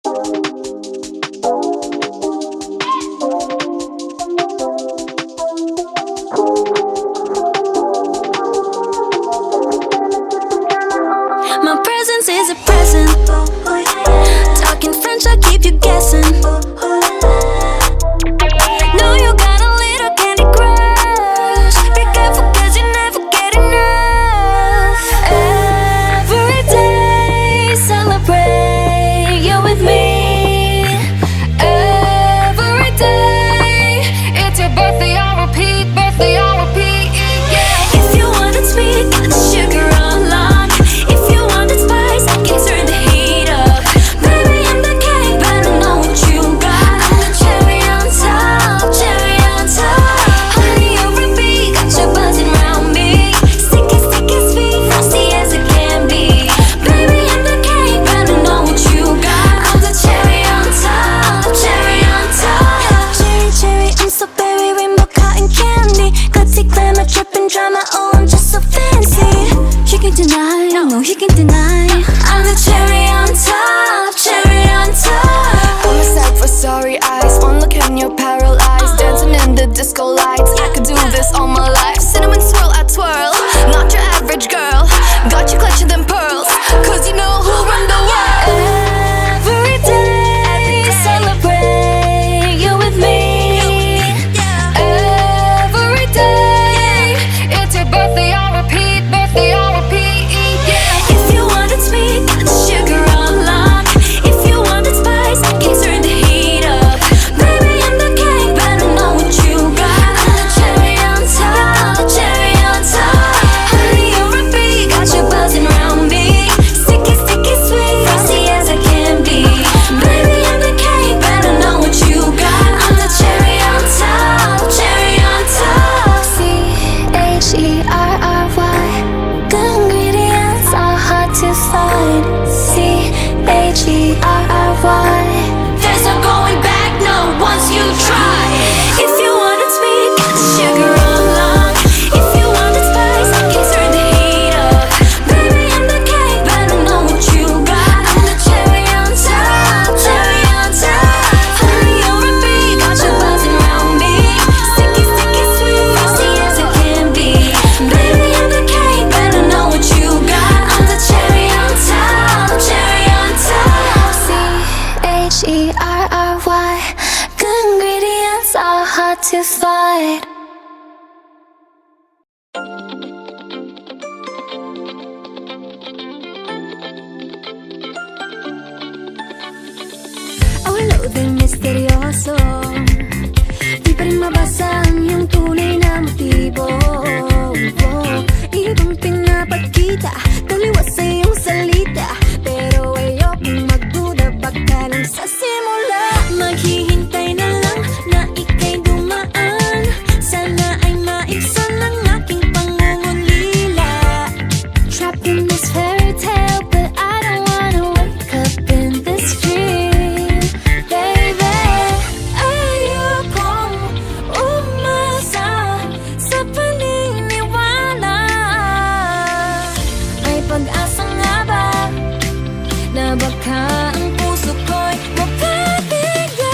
My presence is a present. Talking French, I keep you guessing. Know you got a little candy crush. Be careful 'cause you never get enough. Every day celebrate, you're with me. Every day, it's your birthday, I'll repeat, birthday, I'll repeat, yeah. If you want it sweet, got the sugar on lock. If you want it spice, I can turn the heat up. Baby, I'm the cake, but I know what you got. I'm the cherry on top, cherry on top. Honey, you're a bee, got you buzzing around me. Sticky, sticky, sweet, frosty as it can be. Baby, I'm the cake, but I know what you got. I'm the cherry on top, cherry on top. Cherry, cherry, I'm so berry, rainbow cotton candy. Glitzy, glamour, dripping drama, oh, I'm just so fancy. You can deny, no, you can deny. I'm the cherry on top, cherry on top. I'm a sad for sorry eyes. One look and you're paralyzed. Dancing in the disco lights. I could do this all my life. Cinnamon swirl, I twirl. Not your average girl. Got you clutching them pearls. 'Cause you know who run the world. Every day celebrate, you're with me. Every day, it's your birthday, I'll repeat, birthday, I'll repeat, yeah. If you want it sweet, got the sugar on lock. If you want it spice, I can turn the heat up. Baby, I'm the cake, but I know what you got. I'm the cherry on top, cherry on top. Honey, you're a bee, got you buzzing around me. Sticky, sticky, sweet, frosty as it can be. Baby, I'm the cake, but I know what you got. I'm the cherry on top, cherry on top. CHERRY, good ingredients are hard to find. CHERRY, there's no going back, no, once you try. If you want it sweet, got the sugar on lock. If you want it spice, I can turn the heat up. Baby, I'm the cake, but I know what you got. I'm the cherry on top, cherry on top. Honey, you're a bee, got you buzzing around me. Sticky, sticky, sweet, frosty as it can be. Baby, I'm the cake, but I know what you got. I'm the cherry on top, cherry on top. CHERRY, good ingredients are hard to find. Ang hello din misteryoso. Di pa rin mabasa ang iyong tunay na motibo. Ibang pinapakita, taliwas sa iyong salita. Pero ayokong magduda pagka lang sa simula. Maghihintay na lang na ika'y dumaan. Sana ay maibsan ang aking pangungulila. Trapped in this fairy tale, but I don't wanna wake up in this dream. Baby, ayokong umasa sa paniniwala. May pag-asa nga ba na baka ang puso ko'y mapabigyan?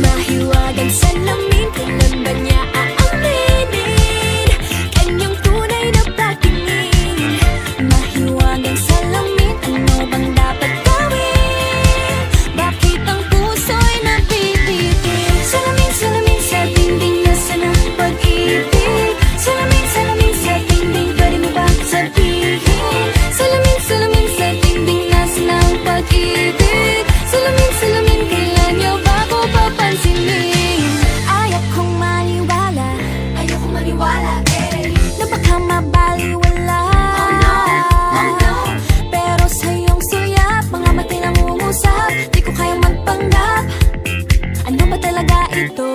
Mahiwagang salamin, kailan ba niya aaminin? Kanyang tunay na pagtingin. Mahiwagang salamin, ano bang dapat gawin? Bakit ang puso'y nabibitin? Salamin, salamin sa dingding, nasaan ang pag-ibig? Salamin, salamin sa dingding, pwede mo ba sabihin? Salamin, salamin sa dingding, nasaan ang pag-ibig? Salamin, salamin, kailan niyo ba ko papansinin? Ayokong maniwala, na baka mabaliwala. Oh no, pero sa iyong suya, mga mati nangungusap. Di ko kayang magpanggap. Ano ba talaga ito?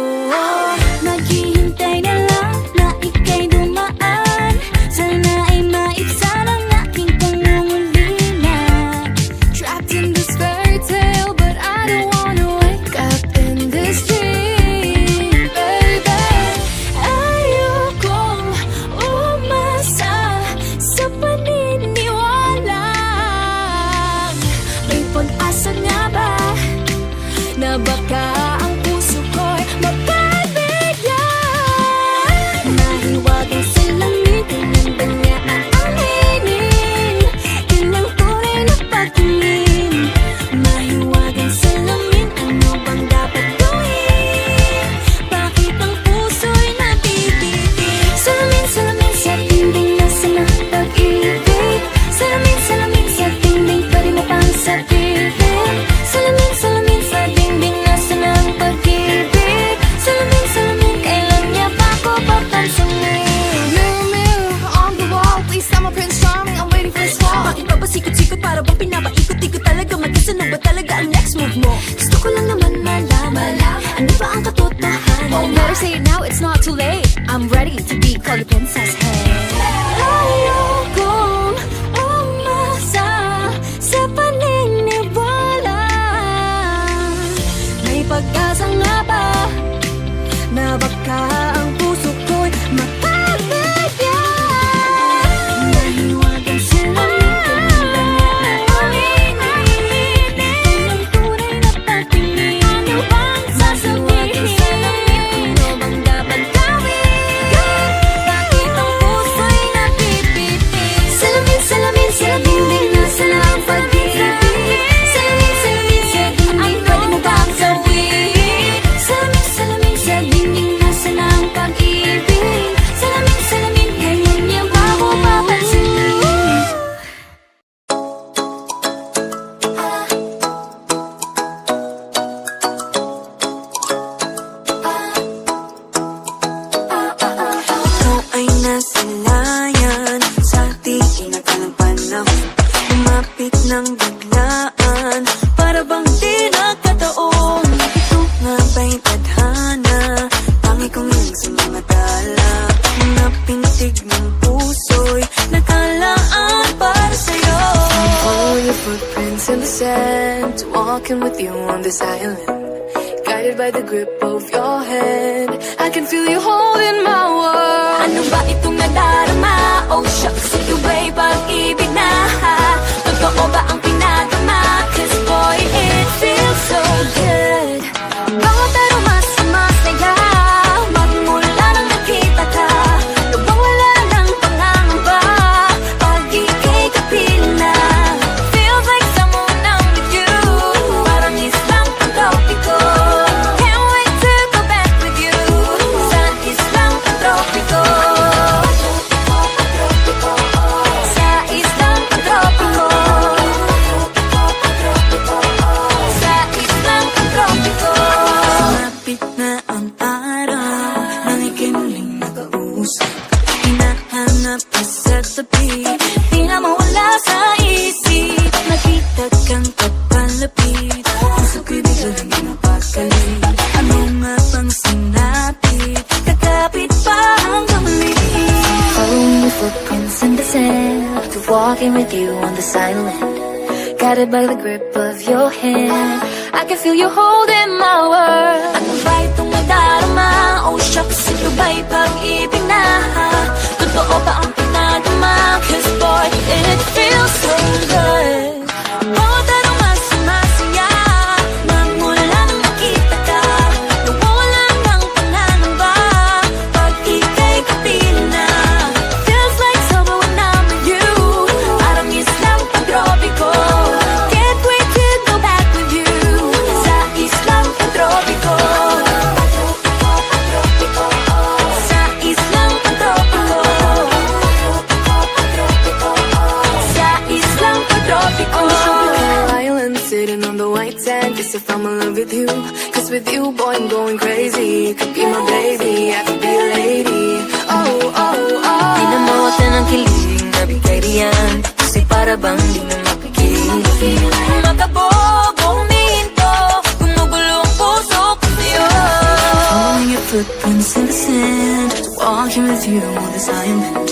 Naghihintay na lang na ika'y dumaan. Sana ay maibsan ang aking pangungulila. Trapped in this fairy tale, but hawak ka, ang puso ko'y mapapaya. Mahiwagang salamin, kanang naalinig. Ito ang tunay na pagtingin. Ano bang sasabihin? Ano bang dapat gawin? Bakit ang puso'y napipitin? Salamin, salamin, sa dingding nasa lang pag-ibig. Salamin, salamin, sa dingding pwede mo bang gawin? Salamin, salamin, sa dingding nasa lang pag-ibig. Salamin, salamin, ngayon niya ba ako papansin? Ikaw ay nasa layan sa di inakalang panahon. Lumapit ng biglaan, para bang di nakataon. Ito nga ba'y tadhana? Tangi kong ilang sa mga tala. Mga pintig ng puso'y nakalaan para sa'yo. Follow your footprints in the sand, walking with you on this island. Guided by the grip of your hand, I can feel you holding my world. Ano ba itong nadarama? Oh shucks, ito ba'y pag-ibig na? Totoo ba ang pinagama? Cause boy, it feels so good. Bawat aroma sumasaya, magmula nang nakita ka. Nawawala ng pangangamba, pag ika'y kapiling na. Feels like someone I'm with you, parang islang pantropiko. Can't wait to go back with you, sa islang pantropiko. Sa islang pantropiko. Sa islang pantropiko. Lumapit na ang araw, nang ika'y muling nakausap. Hinahanap ka sa tabi, Di na mawala sa isip. nakita kang kapalapit. Puso ko'y bigla lang napakalit. Ano nga bang sinapit? Kakapit pa hanggang muli. Following your footprints in the sand, walking with you on this island. Guided by the grip of your hand, I can feel you holding my world. Ano ba itong nadarama? Oh shucks, ito ba'y pag-ibig na? Totoo ba ang pinagama? Cause boy, it feels so good. Bawat aroma sumasaya, magmula nang nakita ka. Nawawala ng pangangamba, pag ika'y kapiling na. Feels like summer when I'm with you, parang islang pantropiko. Can't wait to go back with you, sa islang pantropiko. Sa islang pantropiko. Sa islang pantropiko. Island sitting on the white sand, guess if I'm in love with you. Cause with you, boy, I'm going crazy. You could be my baby, I could be a lady. Oh, oh, oh. Di na mawala ng kilig na bigay riyan, kasi para bang di na mapigil. Makabobo, huminto, gumugulo ang puso ko sa'yo. Following your footprints in the sand, walking with you on this island.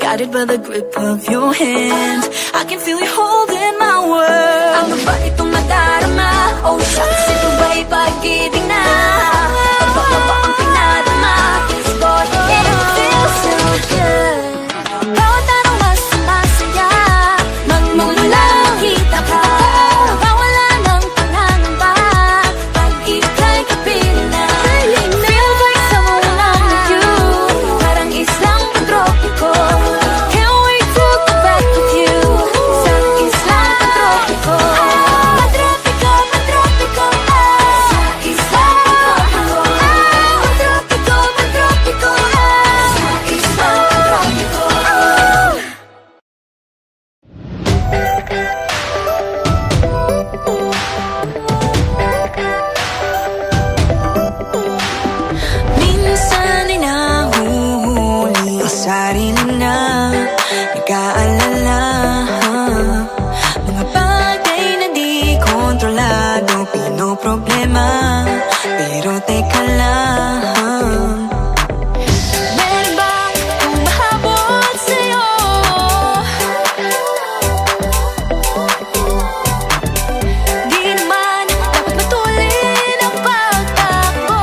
Guided by the grip of your hand, I can feel you holding my world. Ano ba itong nadarama? Oh shucks, ito ba'y pag-ibig na? Totoo ba ang pinadama? Cause boy, it feels so good. Bawat aroma sumasaya, magmula nang nakita ka. Nawawala ng pangangamba, pag ika'y kapiling na. Feels like someone I'm with you, parang islang pantropiko. Can't wait to go back with you, sa islang pantropiko. Pantropiko, pantropiko, sa islang pantropiko. Pantropiko, pantropiko, sa islang pantropiko. Minsan ay nahuhuli ang sarili na nag-aalala. Mga bagay na di kontrolado, pinoproblema. Pero teka lang, Meron bang humahabol sa'yo? Di naman dapat matulin ang pagtakbo.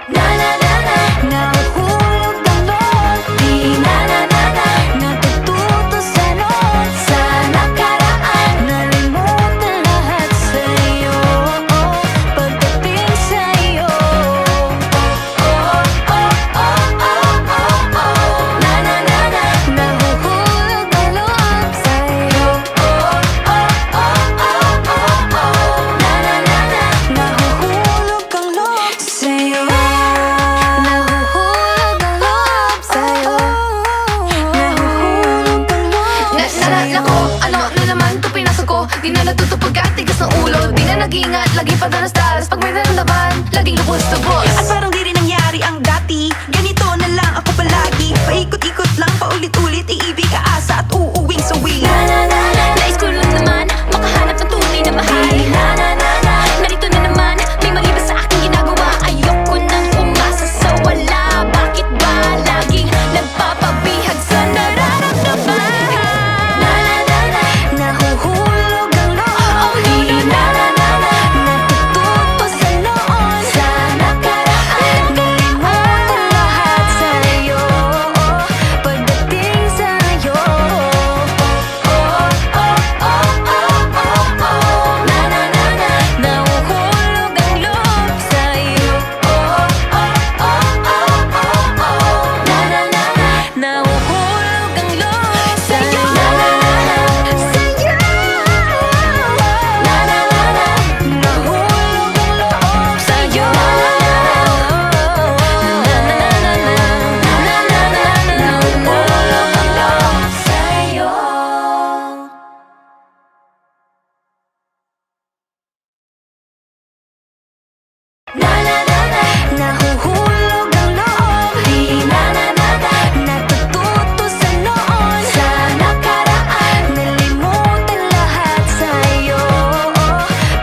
Na na na na, nahuhulog ang loob. Di na na na na, natututo sa noon. Sa nakaraan, nalimutan lahat sa'yo. Pagdating sa'yo, na na na na, nahuhulog ang loob sa'yo. Na na na na, Nahuhulog ang loob sa'yo. nahuhulog ang loob sa'yo. Nahuhulog ang loob sa'yo. Nako, ano na naman to pinasok ko. Di na natuto pagkatigas ng ulo. Di na nag-iingat, laging padalas-dalas. Pag may naramdaman, laging lubos-lubos. At parang di rin nangyari ang dati. Ganito na lang ako palagi. Paikot-ikot lang, paulit-ulit. Iibig, aasa at uuwing sawi. Na na na na, nais ko lang naman makahanap ng tunay na mahal. Na na na na, narito na naman, may mali ba sa aking ginagawa? Ayoko nang umasa sa wala. Bakit ba laging nagpapabihag sa nararamdaman? Na na na na, nahuhulog ang loob. Di na na na na, natututo sa noon. Sa nakaraan, nalimutan lahat sa'yo. Pagdating sa'yo, na na na na, nahuhulog ang loob sa'yo. Na na na na, nahuhulog ang loob sa'yo. Na na na na, sa'yo. Na na na na, nahuhulog ang loob sa'yo. Na na na na, na na na na, nahuhulog ang loob sa'yo. Na na na na, nahuhulog ang loob. Di na na na na, natututo sa noon. Sa nakaraan, nalimutan lahat sa'yo.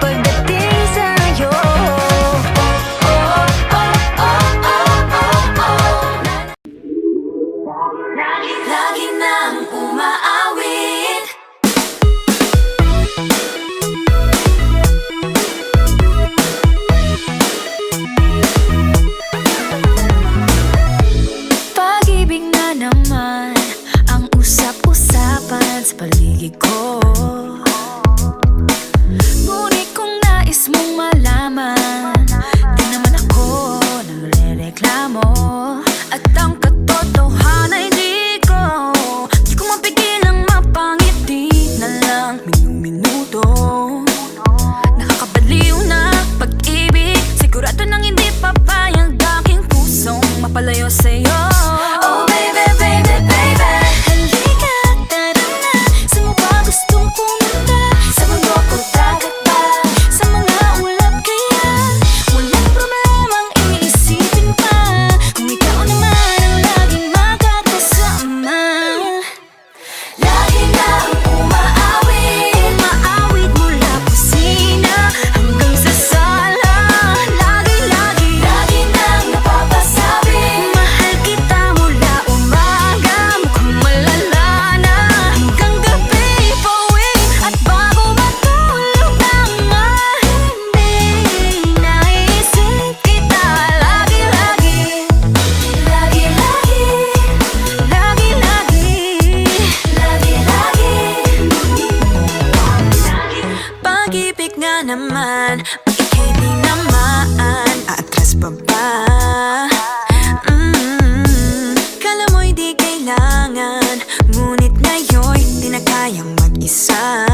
Pagdating sa'yo, lagi nang umaawit. Pag-ibig na naman ang usap-usapan sa paligid ko. Ngunit kung nais mong malaman, di naman ako nagre-reklamo. At ang katotohanan ay di ko mapigilang mapangiti na lang minuto. Nakakabaliw na pag-ibig, sigurado nang hindi papayag aking pusong mapalayo sa'yo. Oh baby, baby, baby, halika, tara na. Saan mo ba gustong pumunta? Sa mundo ko dagat ba? Sa mga ulap kaya? Walang problemang iisipin pa, kung ikaw naman ang laging makakasama. Lagi nang umaawit, umaawit mula kusina hanggang sa sala. Lagi nang napapasabi, mahal kita mula umaga, mukhang malala na hanggang gabi pauwi. At bago matulog nang mahimbing, naisip kita lagi-lagi. Pag-ibig nga naman, pag ika'y di naman, aatras pa ba? Kala mo'y di kailangan, ngunit ngayon'y di na kayang mag-isa.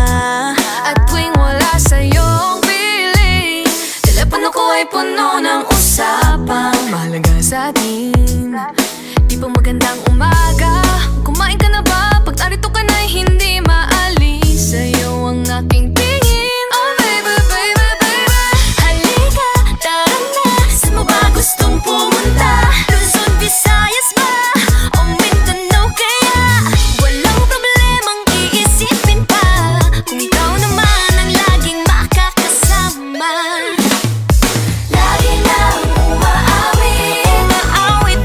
At tuwing wala sa'yong piling, telepono ko ay puno ng usapang mahalaga sa atin. Di ba magandang umaga? Kumain ka na ba? Pag narito ka na'y hindi maalis sa'yo ang aking tingin. Oh baby, baby, baby, halika, tara na. Saan mo ba gustong pumunta? Luzon, Visayas ba? O Mindanao kaya? Walang problemang iisipin pa, kung ikaw naman ang laging makakasama. Lagi nang umaawit, umaawit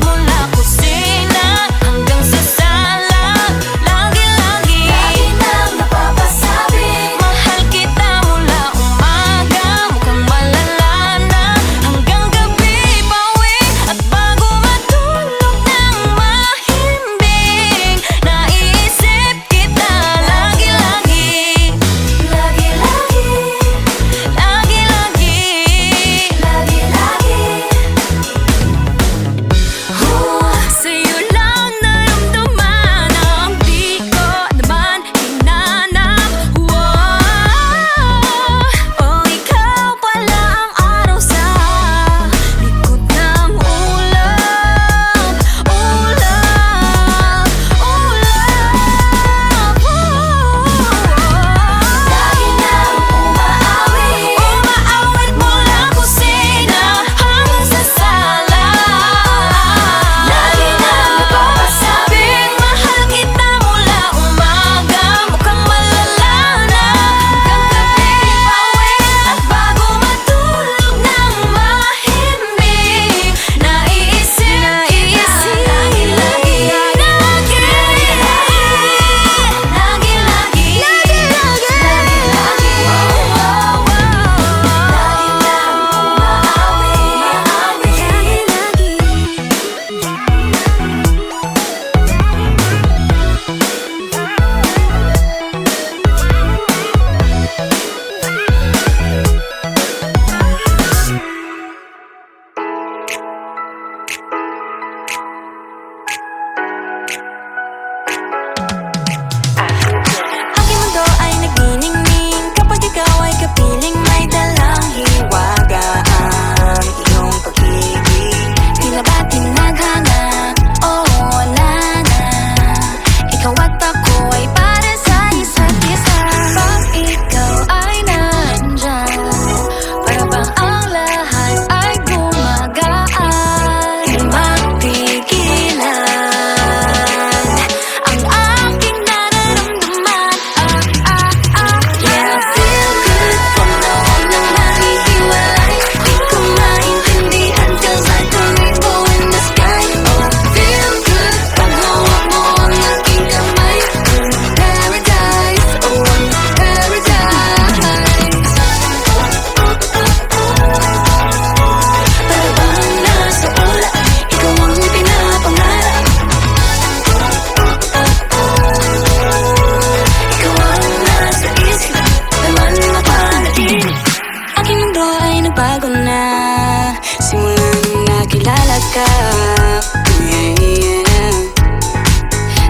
yakap. Yeah, yeah.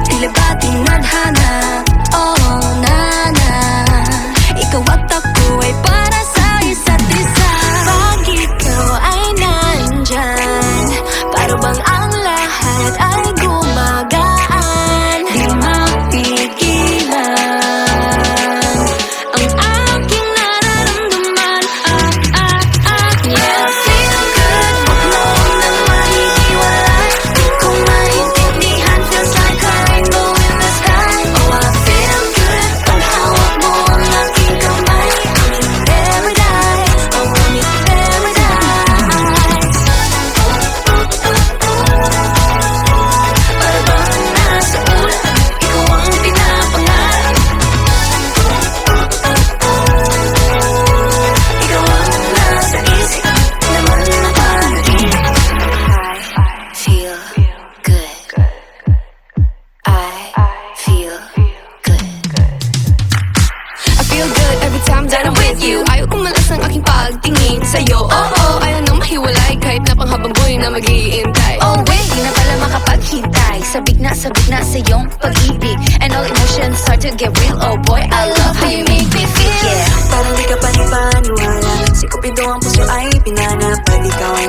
Tila ba tinadhana? Oh, nana. Ikaw at ako ay para sa isa't isa. Pag ikaw ay nandyan, para bang ang lahat ay gumagaan. Di mapigilan ang aking nararamdaman. Yeah, feel good, wag mo nang mahihiwalay. Di ko maintindihan, feels like a rainbow in the sky. Oh, I feel good, pag hawak mo ang aking kamay. I'm in paradise, oh, I'm in paradise. Para bang nasa ulan, ikaw ang pinapangarap. Ikaw ang nasa isip, naman na panaginip. I feel good. I feel good. I feel good every time that I'm with you. Ayaw kumalas ang aking pagtingin sa'yo. Oo, ayaw nang mahiwalay kahit na panghabang buhay na mag-iintay. Oh wait, di na pala makapaghintay. Sabik na sa iyong pag-ibig. And all emotions start to get real. Oh boy, I love how you make me feel. Parang di ka panipaniwala. Si Cupido ang puso ay pinanap. Pag ikaw ay